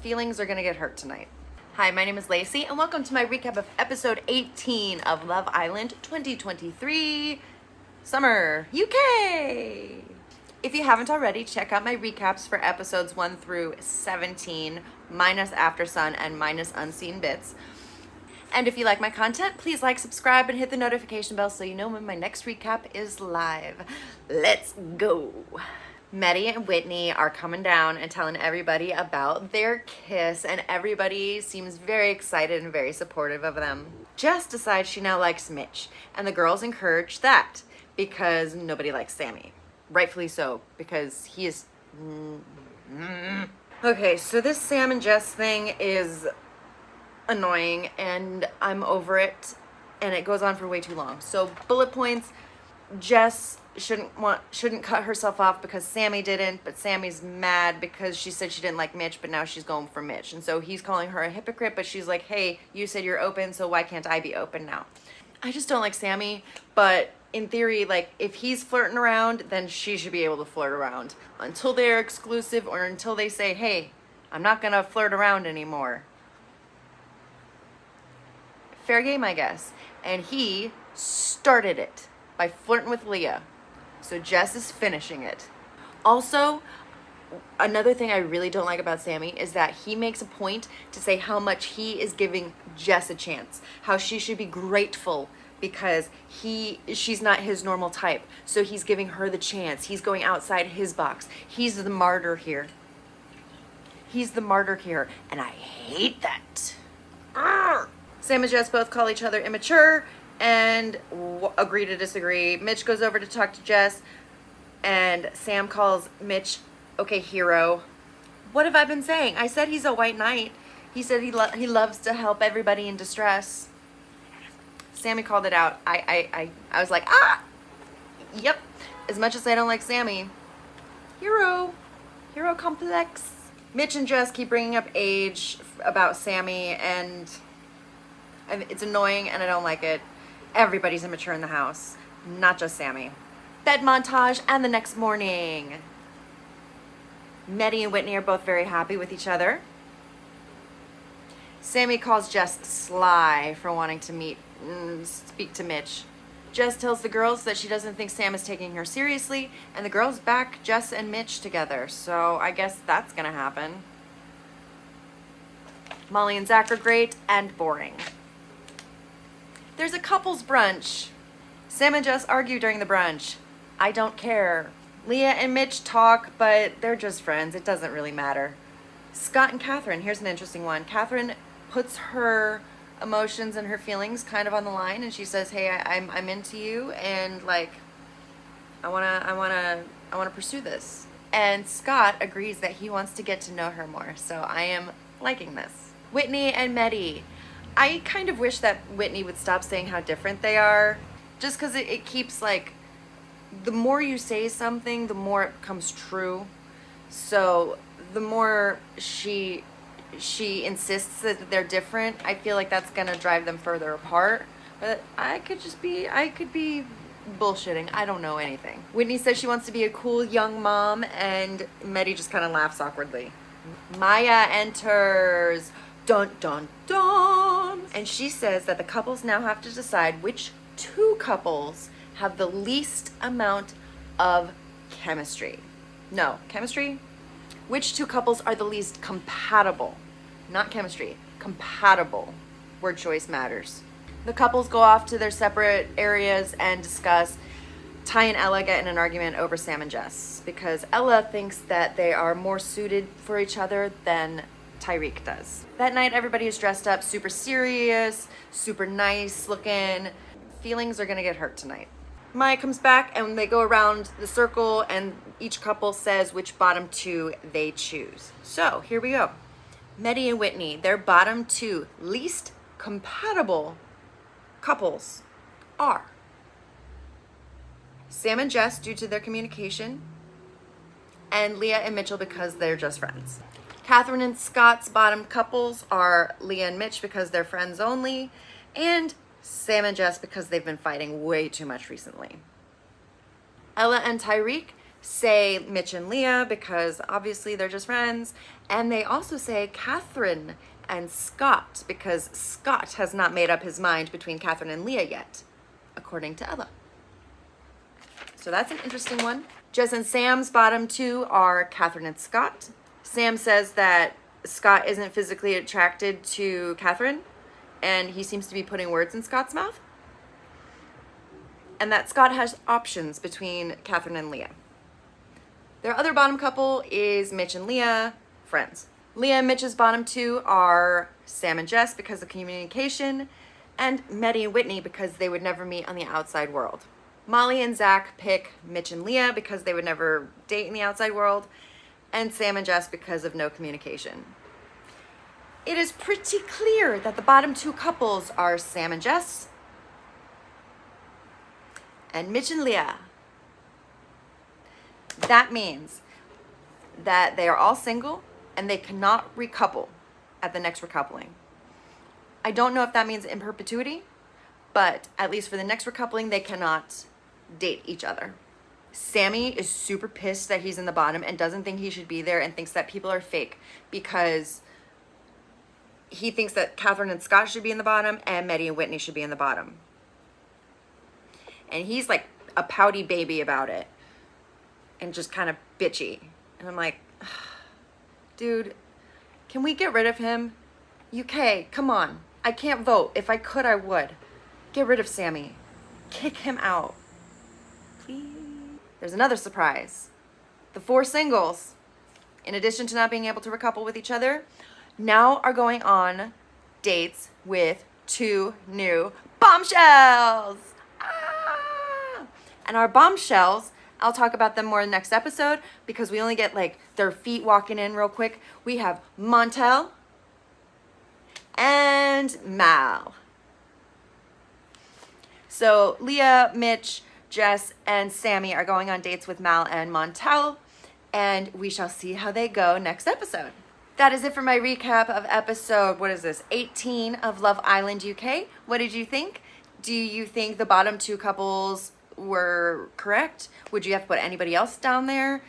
Feelings are gonna get hurt tonight. Hi, my name is Lacey, and welcome to my recap of episode 18 of Love Island 2023 Summer UK. If you haven't already, check out my recaps for episodes 1 through 17, minus After Sun and minus Unseen Bits. And if you like my content, please like, subscribe, and hit the notification bell so you know when my next recap is live. Let's go. Maddie and Whitney are coming down and telling everybody about their kiss, and everybody seems very excited and very supportive of them. Jess decides she now likes Mitch, and the girls encourage that because nobody likes Sammy. Rightfully so, because he is... Okay, so this Sam and Jess thing is annoying, and I'm over it, and it goes on for way too long. So bullet points: Jess shouldn't cut herself off because Sammy didn't, but Sammy's mad because she said she didn't like Mitch, but now she's going for Mitch. And so he's calling her a hypocrite, but she's like, hey, you said you're open, so why can't I be open now? I just don't like Sammy, but in theory, like, if he's flirting around, then she should be able to flirt around until they're exclusive or until they say, hey, I'm not gonna flirt around anymore. Fair game, I guess. And he started it by flirting with Leah. So Jess is finishing it. Also, another thing I really don't like about Sammy is that he makes a point to say how much he is giving Jess a chance, how she should be grateful because she's not his normal type. So he's giving her the chance. He's going outside his box. He's the martyr here. He's the martyr here, and I hate that. Arrgh! Sam and Jess both call each other immature and agree to disagree. Mitch goes over to talk to Jess, and Sam calls Mitch, okay, hero. What have I been saying? I said he's a white knight. He said he loves to help everybody in distress. Sammy called it out. I was like, yep. As much as I don't like Sammy, hero complex. Mitch and Jess keep bringing up age about Sammy, and it's annoying, and I don't like it. Everybody's immature in the house, not just Sammy. Bed montage, and the next morning. Maddie and Whitney are both very happy with each other. Sammy calls Jess sly for wanting to speak to Mitch. Jess tells the girls that she doesn't think Sam is taking her seriously, and the girls back Jess and Mitch together, so I guess that's gonna happen. Molly and Zach are great and boring. There's a couples brunch. Sam and Jess argue during the brunch. I don't care. Leah and Mitch talk, but they're just friends. It doesn't really matter. Scott and Catherine. Here's an interesting one. Catherine puts her emotions and her feelings kind of on the line, and she says, hey, I'm into you, and like, I wanna pursue this. And Scott agrees that he wants to get to know her more, so I am liking this. Whitney and Maddie. I kind of wish that Whitney would stop saying how different they are, just because it keeps, like, the more you say something, the more it becomes true. So the more she insists that they're different, I feel like that's gonna drive them further apart. But I could be bullshitting. I don't know anything. Whitney says she wants to be a cool young mom, and Maddie just kind of laughs awkwardly. Maya enters. Dun, dun, dun. And she says that the couples now have to decide which two couples have the least amount of chemistry. No, chemistry? Which two couples are the least compatible? Not chemistry, compatible. Word choice matters. The couples go off to their separate areas and discuss. Ty and Ella get in an argument over Sam and Jess because Ella thinks that they are more suited for each other than Tyreek does. That night, everybody is dressed up super serious, super nice looking. Feelings are gonna get hurt tonight. Maya comes back, and they go around the circle, and each couple says which bottom two they choose. So here we go. Maddie and Whitney, their bottom two least compatible couples are Sam and Jess due to their communication, and Leah and Mitchell because they're just friends. Catherine and Scott's bottom couples are Leah and Mitch because they're friends only, and Sam and Jess because they've been fighting way too much recently. Ella and Tyreek, say Mitch and Leah because obviously they're just friends. And they also say Catherine and Scott because Scott has not made up his mind between Catherine and Leah yet, according to Ella. So that's an interesting one. Jess and Sam's bottom two are Catherine and Scott. Sam says that Scott isn't physically attracted to Catherine, and he seems to be putting words in Scott's mouth. And that Scott has options between Catherine and Leah. Their other bottom couple is Mitch and Leah, friends. Leah and Mitch's bottom two are Sam and Jess because of communication, and Maddie and Whitney because they would never meet on the outside world. Molly and Zach pick Mitch and Leah because they would never date in the outside world, and Sam and Jess because of no communication. It is pretty clear that the bottom two couples are Sam and Jess and Mitch and Leah. That means that they are all single and they cannot recouple at the next recoupling. I don't know if that means in perpetuity, but at least for the next recoupling, they cannot date each other. Sammy is super pissed that he's in the bottom and doesn't think he should be there and thinks that people are fake because he thinks that Catherine and Scott should be in the bottom and Maddie and Whitney should be in the bottom. And he's like a pouty baby about it and just kind of bitchy. And I'm like, dude, can we get rid of him? UK, come on. I can't vote. If I could, I would. Get rid of Sammy. Kick him out. Please. There's another surprise. The four singles, in addition to not being able to recouple with each other, now are going on dates with two new bombshells. Ah! And our bombshells, I'll talk about them more in the next episode because we only get like their feet walking in real quick. We have Montel and Mal. So Leah, Mitch, Jess, and Sammy are going on dates with Mal and Montel, and we shall see how they go next episode. That is it for my recap of episode, 18 of Love Island UK. What did you think? Do you think the bottom two couples were correct? Would you have to put anybody else down there?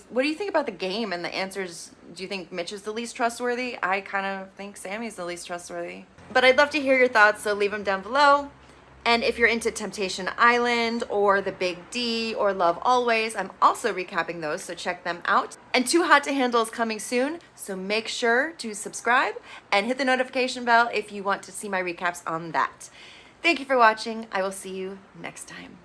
What do you think about the game and the answers? Do you think Mitch is the least trustworthy? I kind of think Sammy's the least trustworthy. But I'd love to hear your thoughts, so leave them down below. And if you're into Temptation Island or The Big D or Love Always, I'm also recapping those, so check them out. And Too Hot to Handle is coming soon, so make sure to subscribe and hit the notification bell if you want to see my recaps on that. Thank you for watching. I will see you next time.